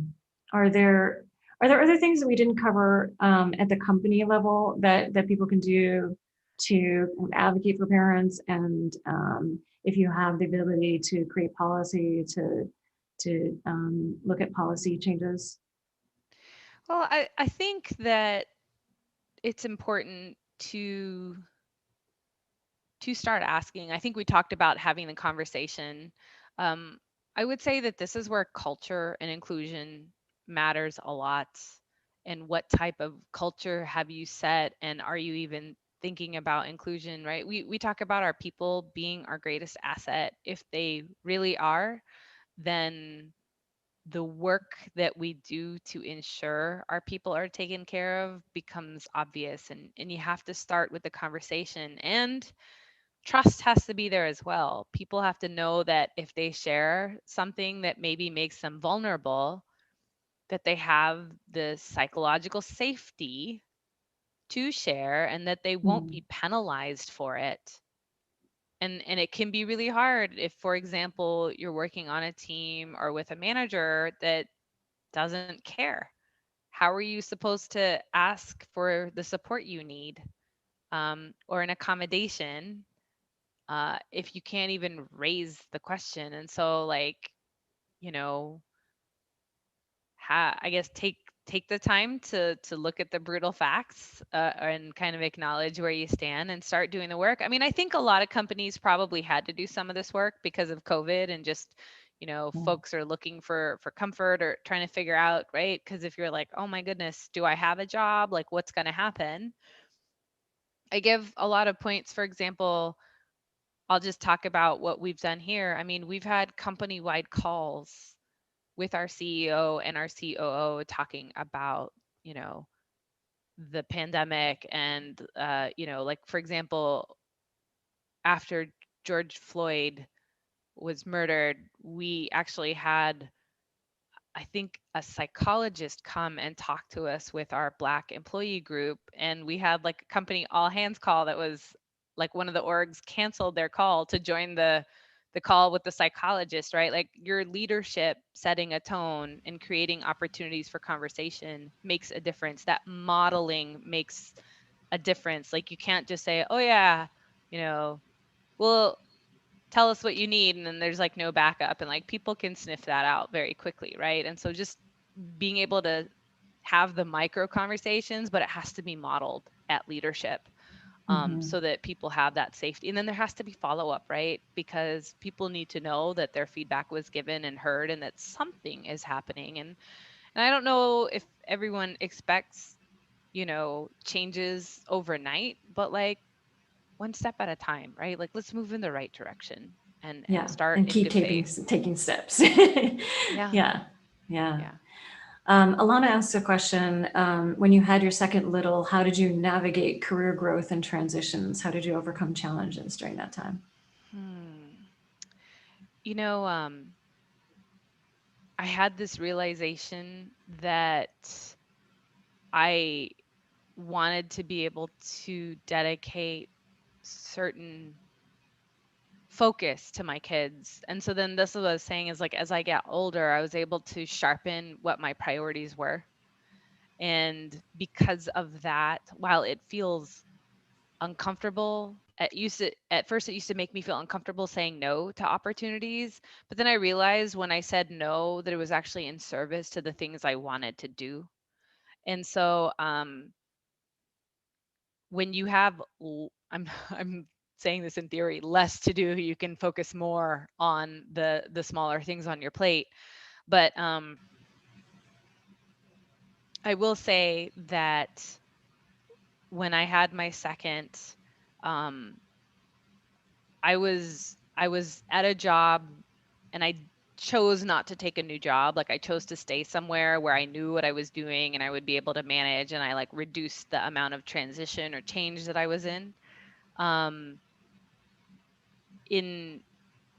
Are there other things that we didn't cover at the company level that people can do to advocate for parents, and if you have the ability to create policy to look at policy changes? Well, I think that it's important to start asking. I think we talked about having the conversation. Um, I would say that this is where culture and inclusion matters a lot. And what type of culture have you set? And are you even thinking about inclusion, right? We talk about our people being our greatest asset. If they really are, then the work that we do to ensure our people are taken care of becomes obvious. And you have to start with the conversation. And trust has to be there as well. People have to know that if they share something that maybe makes them vulnerable, that they have the psychological safety to share and that they won't Mm, be penalized for it. And it can be really hard if, for example, you're working on a team or with a manager that doesn't care. How are you supposed to ask for the support you need, or an accommodation, if you can't even raise the question? And so, like, you know, I guess take the time to look at the brutal facts, and kind of acknowledge where you stand and start doing the work. I mean, I think a lot of companies probably had to do some of this work because of COVID and just, yeah. folks are looking for comfort or trying to figure out, right? Because if you're like, oh my goodness, do I have a job? Like, what's going to happen? I give a lot of points. For example, I'll just talk about what we've done here. I mean, we've had company wide calls with our CEO and our COO talking about, you know, the pandemic and, like, for example, after George Floyd was murdered, we actually had, I think, a psychologist come and talk to us with our Black employee group. And we had like a company all hands call that was like one of the orgs canceled their call to join the call with the psychologist, right? Like your leadership setting a tone and creating opportunities for conversation makes a difference. That modeling makes a difference. Like you can't just say, oh yeah, you know, well, tell us what you need, and then there's like no backup, and like people can sniff that out very quickly, right? And so just being able to have the micro conversations, but it has to be modeled at leadership, Mhm. so that people have that safety. And then there has to be follow up, right? Because people need to know that their feedback was given and heard and that something is happening. And I don't know if everyone expects, changes overnight, but like one step at a time, right? Like let's move in the right direction and Yeah, start and in keep good faith. taking steps. Yeah. Yeah, yeah. Yeah. Alana asked a question. When you had your second little, how did you navigate career growth and transitions? How did you overcome challenges during that time? Hmm. You know, I had this realization that I wanted to be able to dedicate certain focus to my kids. And so then this is what I was saying is like as I get older, I was able to sharpen what my priorities were. And because of that, while it feels uncomfortable, at first it used to make me feel uncomfortable saying no to opportunities, but then I realized when I said no that it was actually in service to the things I wanted to do. And so when you have I'm saying this in theory, less to do, you can focus more on the smaller things on your plate. But I will say that when I had my second, um, I was at a job, and I chose not to take a new job. Like, I chose to stay somewhere where I knew what I was doing and I would be able to manage, and I like reduced the amount of transition or change that I was in. Um, in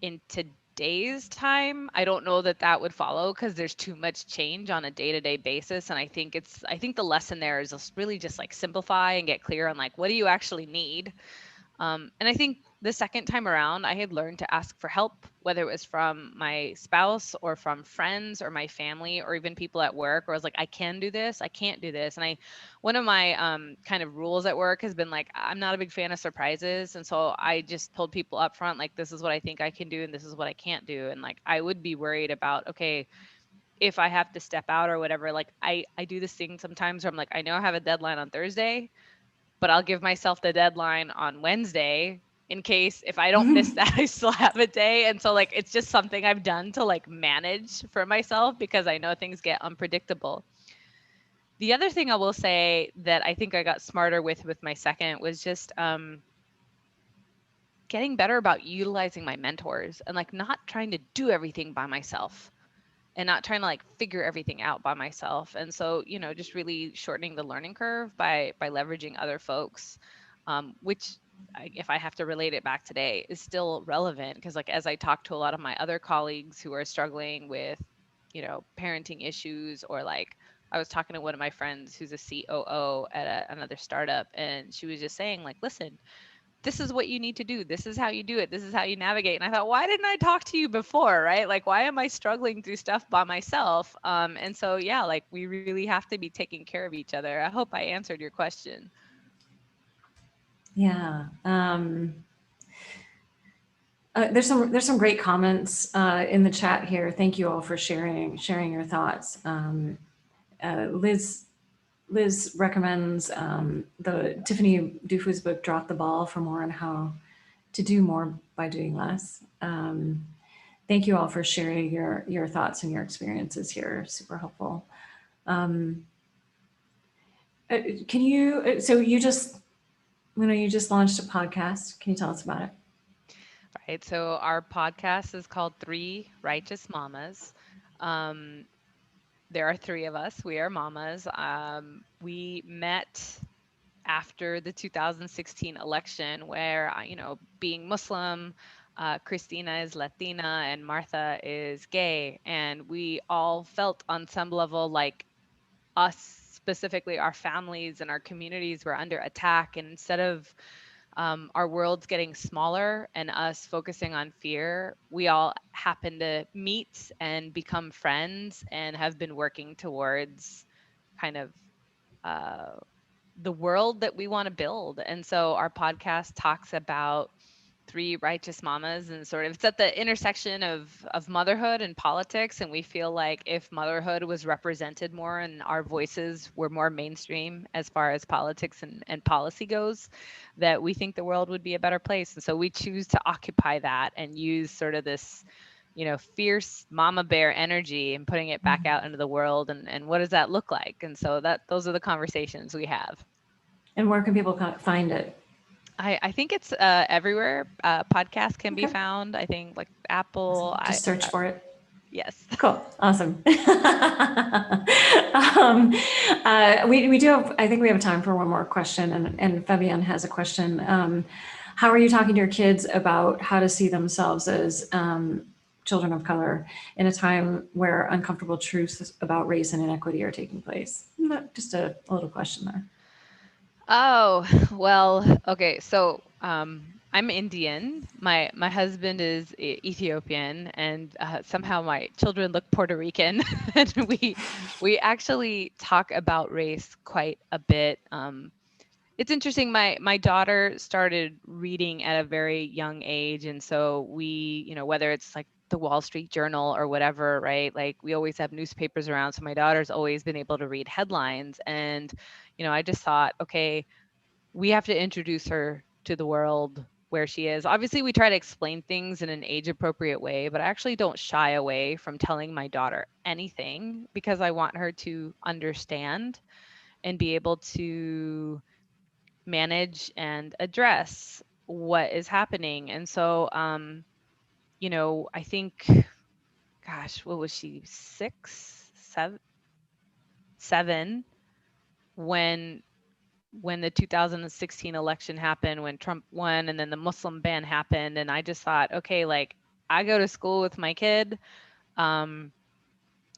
in today's time, I don't know that that would follow because there's too much change on a day-to-day basis. And I think the lesson there is just really just like simplify and get clear on like what do you actually need. And I think the second time around, I had learned to ask for help, whether it was from my spouse or from friends or my family or even people at work, where I was like, I can do this, I can't do this. And one of my kind of rules at work has been like, I'm not a big fan of surprises. And so I just told people up front, like, this is what I think I can do and this is what I can't do. And like, I would be worried about, okay, if I have to step out or whatever, like I do this thing sometimes where I'm like, I know I have a deadline on Thursday, but I'll give myself the deadline on Wednesday in case if I don't miss that, I still have a day. And so like it's just something I've done to like manage for myself because I know things get unpredictable. The other thing I will say that I think I got smarter with my second was just getting better about utilizing my mentors and like not trying to do everything by myself and not trying to like figure everything out by myself. And so, just really shortening the learning curve by leveraging other folks, which if I have to relate it back today is still relevant because like as I talk to a lot of my other colleagues who are struggling with, parenting issues, or like I was talking to one of my friends who's a COO at another startup, and she was just saying like, listen, this is what you need to do. This is how you do it. This is how you navigate. And I thought, why didn't I talk to you before? Right? Like, why am I struggling through stuff by myself? And so, yeah, like we really have to be taking care of each other. I hope I answered your question. Yeah. There's some great comments in the chat here. Thank you all for sharing your thoughts. Liz recommends the Tiffany Dufu's book "Drop the Ball" for more on how to do more by doing less. Thank you all for sharing your thoughts and your experiences here. Super helpful. Um, can you? So you just launched a podcast. Can you tell us about it? Right. So, our podcast is called Three Righteous Mamas. Um, there are three of us. We are mamas. We met after the 2016 election, where, being Muslim, Christina is Latina, and Martha is gay. And we all felt on some level like us, specifically our families and our communities, were under attack. And instead of our worlds getting smaller and us focusing on fear, we all happen to meet and become friends and have been working towards kind of uh, the world that we want to build. And so our podcast talks about three righteous mamas, and sort of it's at the intersection of motherhood and politics. And we feel like if motherhood was represented more and our voices were more mainstream as far as politics and policy goes, that we think the world would be a better place. And so we choose to occupy that and use sort of this, fierce mama bear energy and putting it back out into the world. And what does that look like? And so those are the conversations we have. And where can people find it? I think it's everywhere. Podcasts can be Okay. found. I think like Awesome. Apple. Just search for it. Yes. Cool. Awesome. We do have, I think we have time for one more question. And Fabienne has a question. How are you talking to your kids about how to see themselves as children of color in a time where uncomfortable truths about race and inequity are taking place? Just a little question there. Oh, well, okay. So I'm Indian. My husband is Ethiopian, and somehow my children look Puerto Rican. And we actually talk about race quite a bit. It's interesting. My daughter started reading at a very young age, and so we, whether it's like the Wall Street Journal or whatever, right? Like we always have newspapers around, so my daughter's always been able to read headlines. And I just thought, okay, we have to introduce her to the world where she is. Obviously, we try to explain things in an age appropriate way, but I actually don't shy away from telling my daughter anything because I want her to understand and be able to manage and address what is happening. And so, I think, gosh, what was she, 7 when the 2016 election happened, when Trump won, and then the Muslim ban happened. And I just thought, okay, like I go to school with my kid. Um,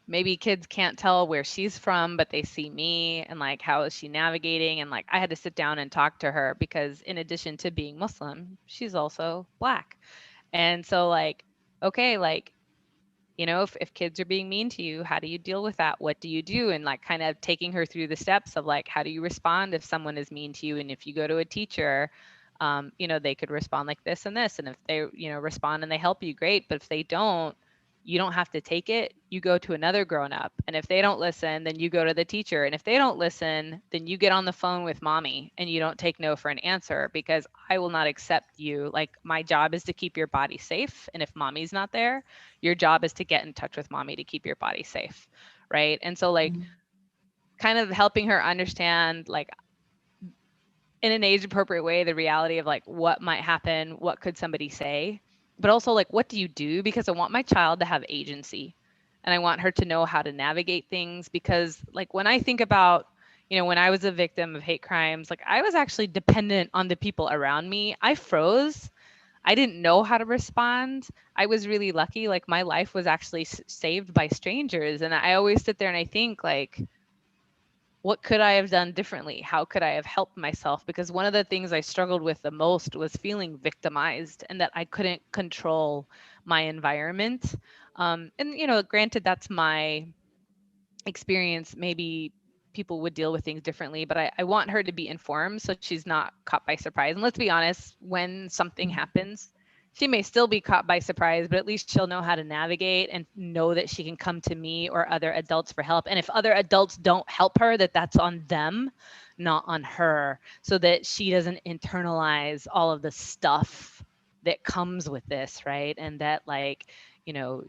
Maybe kids can't tell where she's from, but they see me and like, how is she navigating? And like, I had to sit down and talk to her because in addition to being Muslim, she's also Black. And so, like, okay, like, if kids are being mean to you, how do you deal with that? What do you do? And like kind of taking her through the steps of like, how do you respond if someone is mean to you? And if you go to a teacher, they could respond like this and this. And if they, respond and they help you, great. But if they don't, you don't have to take it. You go to another grown up. And if they don't listen, then you go to the teacher. And if they don't listen, then you get on the phone with mommy and you don't take no for an answer because I will not accept you. Like my job is to keep your body safe. And if mommy's not there, your job is to get in touch with mommy to keep your body safe. Right. And so like kind of helping her understand like in an age appropriate way the reality of like what might happen, what could somebody say, but also like what do you do, because I want my child to have agency and I want her to know how to navigate things. Because like when I think about when I was a victim of hate crimes, like I was actually dependent on the people around me. I froze. I didn't know how to respond. I was really lucky. Like my life was actually saved by strangers. And I always sit there and I think like, what could I have done differently? How could I have helped myself? Because one of the things I struggled with the most was feeling victimized and that I couldn't control my environment. And, granted, that's my experience. Maybe people would deal with things differently, but I want her to be informed so she's not caught by surprise. And let's be honest, when something happens, she may still be caught by surprise, but at least she'll know how to navigate and know that she can come to me or other adults for help. And if other adults don't help her, that's on them, not on her, so that she doesn't internalize all of the stuff that comes with this, right? And that like,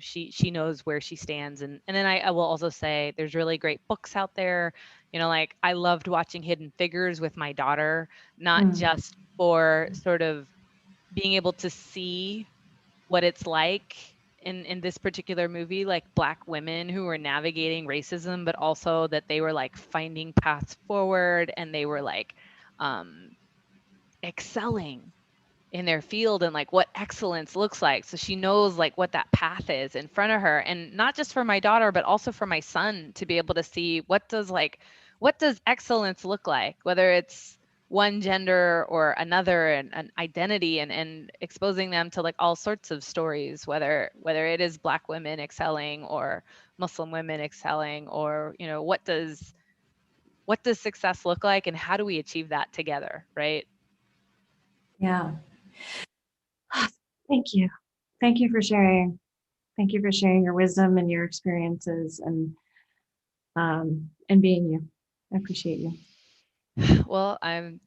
she knows where she stands. And then I will also say there's really great books out there. Like I loved watching Hidden Figures with my daughter, not just for sort of being able to see what it's like in this particular movie, like Black women who were navigating racism, but also that they were like finding paths forward and they were like um excelling in their field and like what excellence looks like. So she knows like what that path is in front of her. And not just for my daughter, but also for my son to be able to see what does excellence look like, whether it's one gender or another, and an identity, and exposing them to like all sorts of stories, whether it is Black women excelling or Muslim women excelling, or what does success look like and how do we achieve that together, right? Yeah. Thank you. Thank you for sharing. Thank you for sharing your wisdom and your experiences and being you. I appreciate you. Well,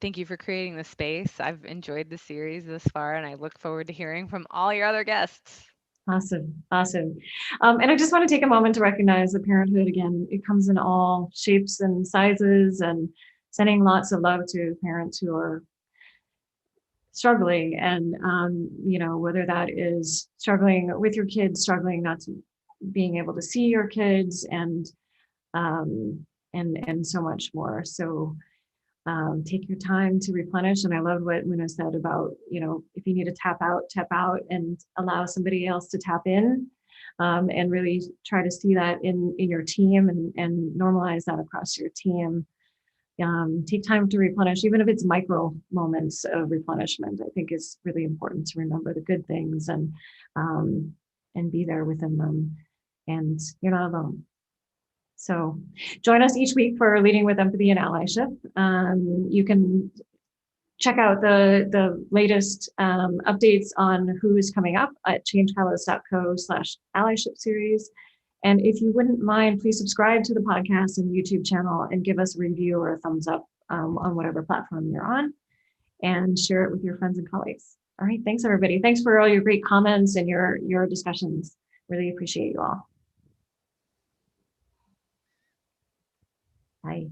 thank you for creating the space. I've enjoyed the series this far, and I look forward to hearing from all your other guests. Awesome. Awesome. And I just want to take a moment to recognize that parenthood, again, it comes in all shapes and sizes, and sending lots of love to parents who are struggling. And, whether that is struggling with your kids, struggling not to being able to see your kids, and so much more. So take your time to replenish. And I love what Muna said about, if you need to tap out and allow somebody else to tap in, and really try to see that in your team, and normalize that across your team. Take time to replenish, even if it's micro moments of replenishment. I think is really important to remember the good things and be there within them. And you're not alone. So join us each week for Leading with Empathy and Allyship. You can check out the latest updates on who is coming up at changecatalyst.co/allyship series. And if you wouldn't mind, please subscribe to the podcast and YouTube channel and give us a review or a thumbs up on whatever platform you're on, and share it with your friends and colleagues. All right, thanks everybody. Thanks for all your great comments and your discussions. Really appreciate you all. Bye.